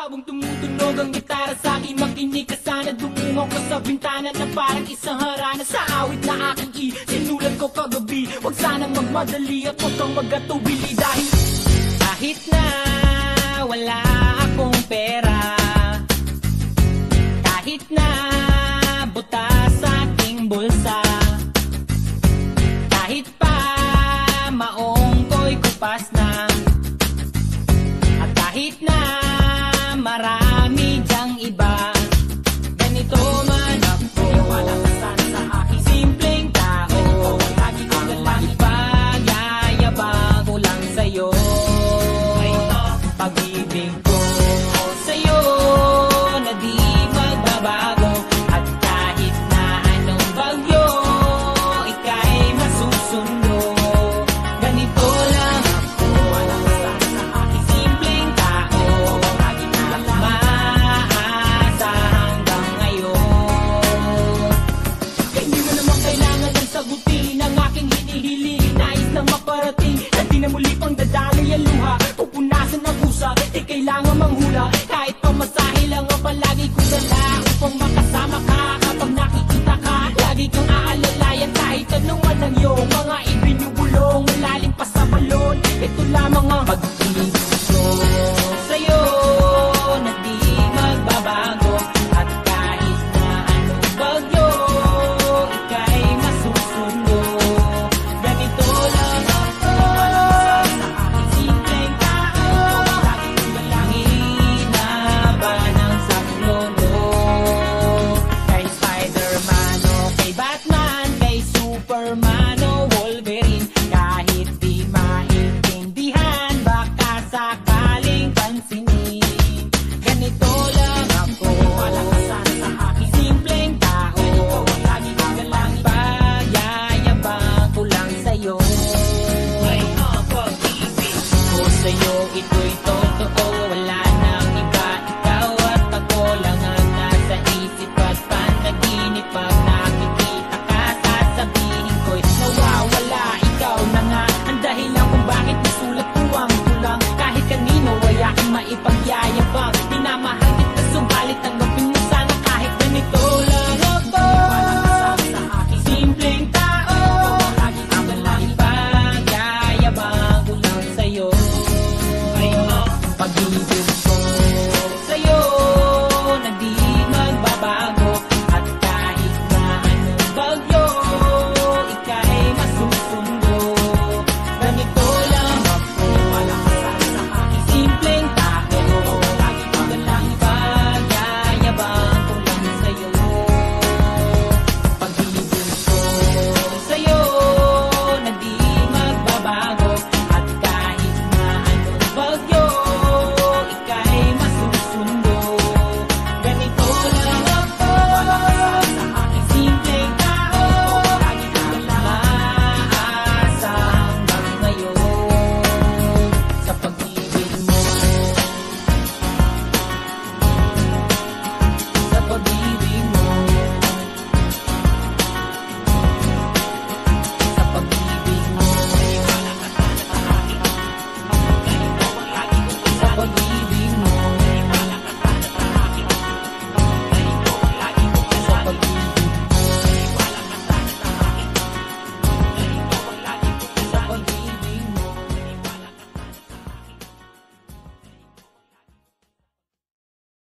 Habang tumutunog ang gitara sa akin, makinig ka sana. Dumungaw ko sa bintana na parang isang harana. Sa awit na aking sinulat ko kagabi. Huwag sanang magmadali at huwag kang magatubili. Dahil kahit na wala akong pera, kahit na butas sa aking bulsa, kahit pa maong ko'y kupas na, at kahit na marami dyang iba, ganito man ako. Wala ka sana sa aking simpleng tao. Lagi ko galang ipag-yayabang ko lang sa'yo. Pag-ibig ko sa'yo na di magbabago. At kahit na anong bagyo, ika'y masusundo. Ganito lang ako. Wala ka sana sa aking simpleng tao. Lagi ko lang maasa hanggang ngayon. Hindi mo naman kailangan ng sagutin ang aking hinihiling. Nais na maparating na di na muli pang dadaloy ang luha. Pupunasan ng pusa, di kailangan manghula. Kahit pamasahe lang ang palagi ko dala upang makasama ka. Kapag nakikita ka, lagi kang aalalayan. Kahit anong man yung mga ibinubulong, malalim pa sa balon. Ito lamang ang pag-ibig ko sa'yo na di magbabago. At kahit na anong bagyo, ika'y masusundo. Ganito lang ako. Sa aking simpleng tao, lagi ko galang hinabanan sa mundo. Kay Spider-Man o kay Batman, kay Superman o Wolverine, kahit di maintindihan, baka sakaling pansinin. Ganito lang ako. Wala ka sana sa aking simpleng tao. Lagi ko galang ipag-yayabang ko lang sa'yo. Pag-ibig ko sa'yo, ito'y totoo. Wala nang iba, ikaw at ako lang ang nasa isip at panaginip. Pag nakikita ka, sasabihin ko'y nawawala. Ikaw na nga ang dahilan kung bakit nasulat ko ang tulang. Kahit kanino ay aking maipagya.